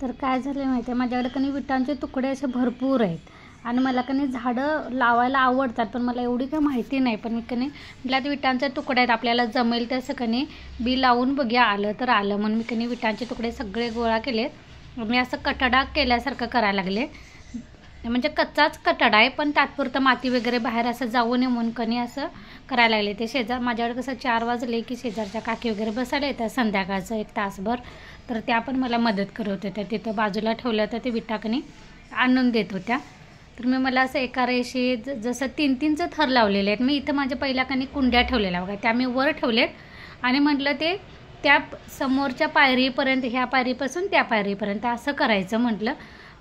तर काय झालं माहिती आहे, माझ्याकडे कधी विटांचे तुकडे असे भरपूर आहेत आणि मला कधी झाडं लावायला आवडतात, पण मला एवढी काही माहिती नाही. पण मी कधी म्हटलं आता विटांचे तुकडे आहेत, आपल्याला जमेल तसं कधी बी लावून बघूया, आलं तर आलं म्हणून मी कधी विटांचे तुकडे सगळे गोळा केलेत. मी असं कटडा केल्यासारखं करायला लागले, म्हणजे कच्चाच कटडा आहे पण तात्पुरतं माती वगैरे बाहेर असं जाऊ नये म्हणून कणी असं करायला लागले. ते शेजार माझ्याकडे कसं 4 वाजले की शेजारच्या काकी वगैरे बसायला येतात संध्याकाळचं 1 तासभर, तर त्या पण मला मदत करत होत्या. तिथं बाजूला ठेवलं तर ते विटाकणी आणून देत होत्या. तर मला असं एका रेषे जसं 3-3चं थर लावलेले आहेत. मी इथं माझ्या पहिल्या कणी कुंड्या ठेवलेल्या बघा, त्या मी वर ठेवलेत आणि म्हटलं ते त्या समोरच्या पायरीपर्यंत, ह्या पायरीपासून त्या पायरीपर्यंत असं करायचं म्हटलं,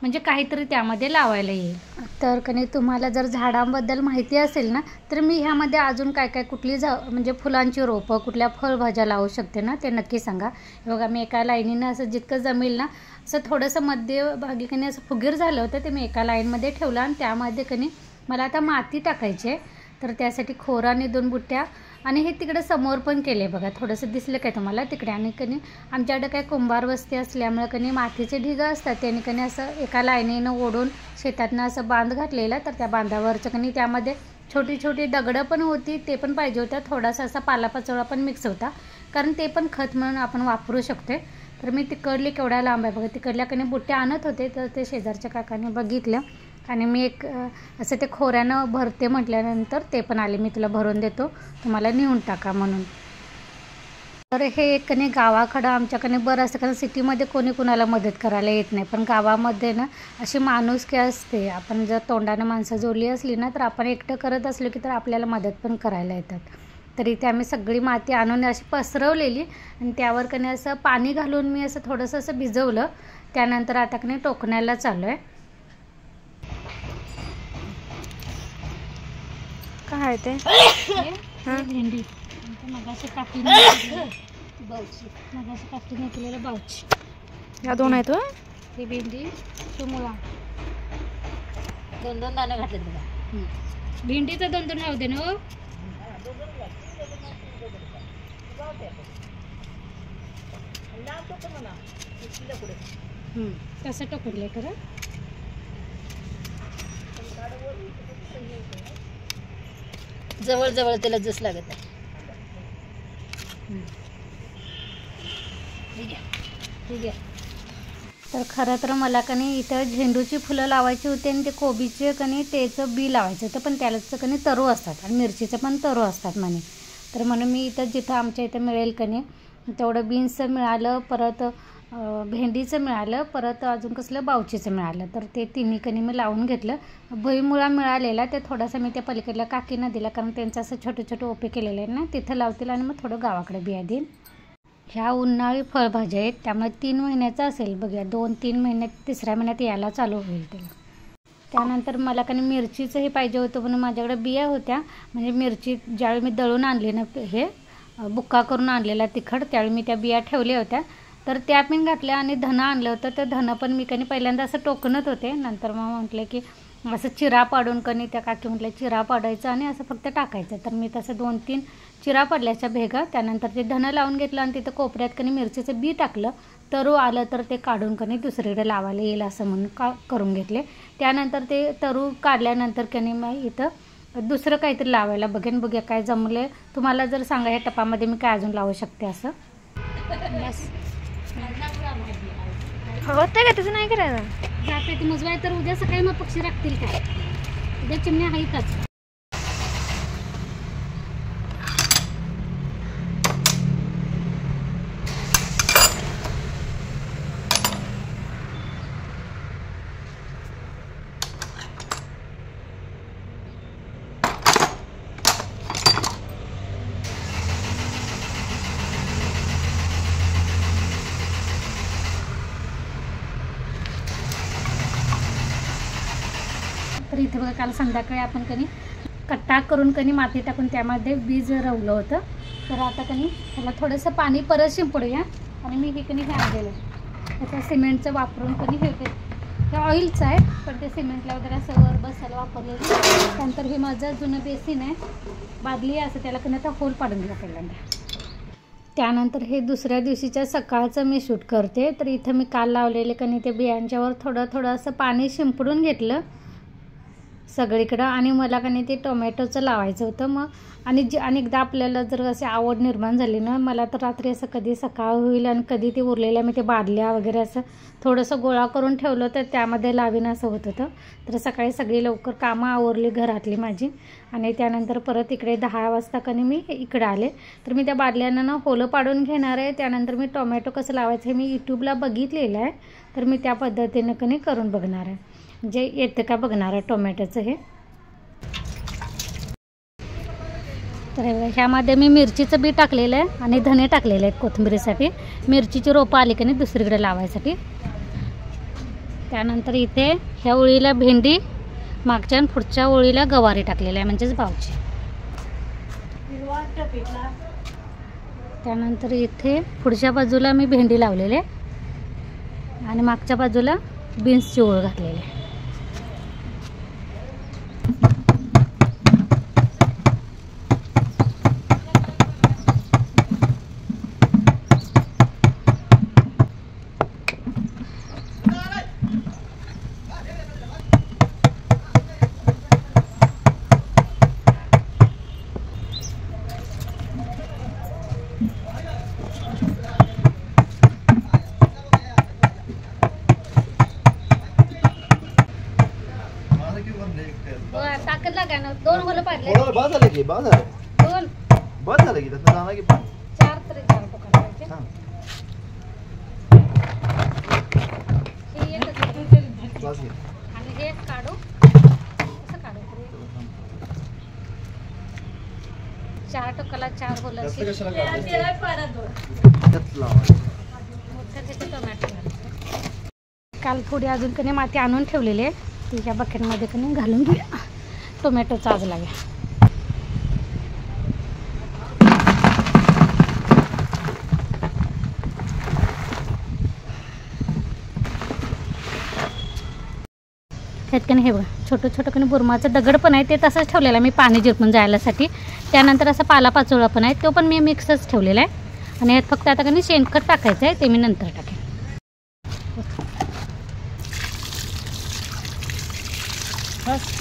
म्हणजे काहीतरी त्यामध्ये लावायला येईल. तर कणी तुम्हाला जर झाडांबद्दल माहिती असेल ना, तर मी ह्यामध्ये अजून काय काय कुठली म्हणजे फुलांची रोपं, कुठल्या फळभाज्या लावू शकते ना, ते नक्की सांगा. बघा मी एका लाईनीनं असं जितकं जमेल ना, असं थोडंसं मध्यभागी कणी असं फुगीर झालं होतं, ते मी एका लाईनमध्ये ठेवलं आणि त्यामध्ये कणी मला आता माती टाकायची आहे. तर त्यासाठी खोराने 2 बुट्ट्या आणि हे तिकडे समोर पण केले बघा, थोडंसं दिसलं काय तुम्हाला तिकडे. आणि कणी आमच्याकडे काय कुंभार वस्ती असल्यामुळे कणी मातीचे ढिगं असतात, त्यांनी कणी असं एका लाईनीनं ओढून शेतातनं असं बांध घातलेला. तर त्या बांधावरचं कणी त्यामध्ये छोटी छोटी दगडं पण होती, ते पण पाहिजे होत्या. थोडासा असा पालापाचोळा पण मिक्स होता, कारण ते पण खत म्हणून आपण वापरू शकतो. तर मी तिकडली केवढ्या लांब आहे बघा, तिकडल्या कणी बुट्ट्या आणत होते, तर ते शेजारच्या काकाने बघितलं आणि मी एक असं ते खोऱ्यानं भरते म्हटल्यानंतर ते पण आले, मी तुला भरून देतो, तुम्हाला नेऊन टाका म्हणून. तर हे एक कणी गावाकडं आमच्याकडे बरं असतं, कारण सिटीमध्ये कोणी कुणाला मदत करायला येत नाही, पण गावामध्ये ना अशी माणुसकी असते. आपण जर तोंडानं माणसं जोडली असली ना, तर आपण एकटं करत असलो की तर आपल्याला मदत पण करायला येतात. तर इथे आम्ही सगळी माती आणून अशी पसरवलेली आणि त्यावर कणी असं पाणी घालून मी असं थोडंसं असं भिजवलं. त्यानंतर आता कणी टोकण्याला चालू आहे. काय ते भेंडी मगाशी कापली केलेलं बाउची, या 2 आहेत. ही भेंडी, शिमला 2 दाणे घातले तुला. भेंडीचं 2 राहू दे ना. तसं टोकले खरं. जवळ जवळ त्याला जस लागत आहे. ठीक आहे. तर खरं तर मला कणी इथं झेंडूची फुलं लावायची होती आणि ते कोबीचे कणी त्याचं बी लावायचं होतं, पण त्याचं कणी तरू असतात आणि मिरचीचं पण तरू असतात म्हणे. तर म्हणून मी इथं जिथं आमच्या इथं मिळेल कणी तेवढं बीन्सचं मिळालं, परत भेंडीचं मिळालं, परत अजून कसलं बाउचीचं मिळालं. तर ते तिन्ही कणी मी लावून घेतलं. भुईमुळा मिळालेला ते थोडासा मी त्या पलीकडल्या काकींना दिला, कारण त्यांचं असं छोटे छोटे ओपे केलेले आहेत ना, तिथं लावतील आणि मग थोडं गावाकडे बिया देईन. ह्या उन्हाळी फळभाज्या आहेत, त्यामुळे 3 महिन्याचा असेल बघूया, 2-3 महिन्यात 3ऱ्या महिन्यात यायला चालू होईल त्याला. त्यानंतर मला कणी मिरचीचंही पाहिजे होतं, म्हणून माझ्याकडे बिया होत्या. म्हणजे मिरची ज्यावेळी मी दळून आणली ना, हे बुक्का करून आणलेला तिखट, त्यावेळी मी त्या बिया ठेवल्या होत्या. तर त्या पण घातल्या आणि धनं आणलं होतं, तर धनं पण मी कणी पहिल्यांदा असं टोकणत होते. नंतर मग म्हटलं की असं चिरा पाडून कणी त्या काकी म्हटलं चिरा पाडायचं आणि असं फक्त टाकायचं. तर मी तसं 2-3 चिरा पडल्याच्या भेगा. त्यानंतर ते धनं लावून घेतलं आणि तिथं कोपऱ्यात कणी मिरचीचं बी टाकलं. तरू आलं तर ते काढून कणी दुसरीकडे लावायला येईल असं म्हणून करून घेतले. त्यानंतर ते तरू काढल्यानंतर कणी मग इथं दुसरं काहीतरी लावायला बघेन, बघूया काय जमले. तुम्हाला जर सांगा ह्या टपामध्ये मी काय अजून लावू शकते असं. होतं का तसं नाही करायचं. जाते ती मुजवाय तर उद्या सकाळी मग पक्षी राखतील काय, उद्या चिमण्या आहेतच. तर इथे बघा काल संध्याकाळी आपण कणी कट्टा करून कणी माती टाकून त्यामध्ये बीज रवलं होतं. तर आता कणी त्याला थोडंसं पाणी परत शिंपडूया. आणि मी हे कणी हे आणलेलं त्याचं सिमेंटचं वापरून कणी हे ऑइलचं आहे, पण ते सिमेंटला वगैरे असं वर बसायला वापरलेलं. त्यानंतर हे माझं जुनं बेसिन आहे, बादली आहे असं, त्याला कणी आता होल पाडून दिला पहिल्यांदा. त्यानंतर हे दुसऱ्या दिवशीच्या सकाळचं मी शूट करते. तर इथं मी काल लावलेले कणी ते बियांच्यावर थोडं असं पाणी शिंपडून घेतलं सगळीकडं आणि मला कणी ते टोमॅटोचं लावायचं होतं. मग आणि अनेकदा आपल्याला जर अशी आवड निर्माण झाली ना, मला तर रात्री असं कधी सकाळ होईल आणि कधी ते उरलेल्या मी ते बादल्या वगैरे असं थोडंसं गोळा करून ठेवलं तर त्यामध्ये लावीन असं होत होतं. तर सकाळी सगळी लवकर कामं आवरली घरातली माझी आणि त्यानंतर परत इकडे 10 वाजता कणी मी इकडे आले. तर मी त्या बादल्यांना ना होलं पाडून घेणार आहे. त्यानंतर मी टोमॅटो कसं लावायचं हे मी यूट्यूबला बघितलेलं आहे. तर मी त्या पद्धतीनं कणी करून बघणार आहे, म्हणजे येतं का बघणार आहे टोमॅटोचं हे. तर ह्यामध्ये मी मिरचीचं बी टाकलेलं आहे आणि धने टाकलेले आहेत कोथिंबीरीसाठी. मिरचीची रोपं आली की नाही दुसरीकडे लावायसाठी. त्यानंतर इथे ह्या ओळीला भेंडी, मागच्या आणि पुढच्या ओळीला गवारी टाकलेली आहे म्हणजेच भावची. त्यानंतर इथे पुढच्या बाजूला मी भेंडी लावलेली आहे आणि मागच्या बाजूला बीन्सची ओळ घातलेली आहे. ताकद लागा ना, 2 होलं पाडले. बाद झालं की बाद झालं 2 बाद झालं की तसं जाणार की 4 तरी 4 पकडायचे. हे एकच आहे. बस घे. आणि हे एक काढू कसं काढू तरी 4 टोकाला 4 होलं जास्त अशी. कशाला काढते? मोठं त्यात लावा. त्याचे टोमॅटो घालायचे. काल थोडी अजून कधी माती आणून ठेवलेली आहे ती ह्या बकेटमध्ये कधी घालून घेऊया. टोमॅटोचा आज लागेल. ह्यात कणी हे बघा छोटं कणी बुरमाचं दगड पण आहे ते तसंच ठेवलेलं आहे मी पाणी जिरपून जायलासाठी. त्यानंतर असं पालापाचोळा पण आहे तो पण मी मिक्सच ठेवलेला आहे. आणि ह्यात फक्त आता कणी शेणखत टाकायचं आहे ते मी नंतर टाकेन. बस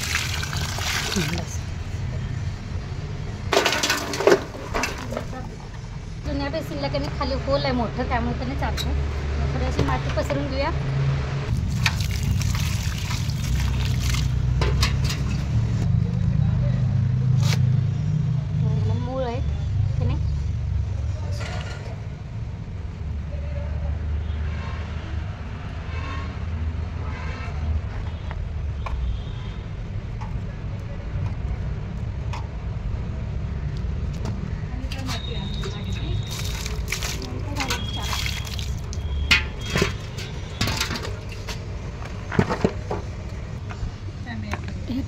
जुन्या बेसिनला कधी खाली होल आहे मोठं त्यामुळे त्याने चालतं. थोडीशी माती पसरून घेऊया. मूळ आहे त्याने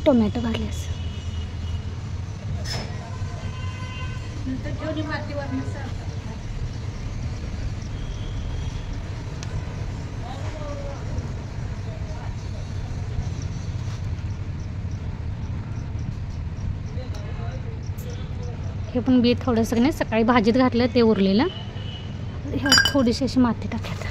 टोमॅटो घालल्यास हे पण बी थोडंसं नाही सकाळी भाजीत घातलं ते उरलेलं. ह्यात थोडीशी अशी माती टाकायचं.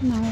नाही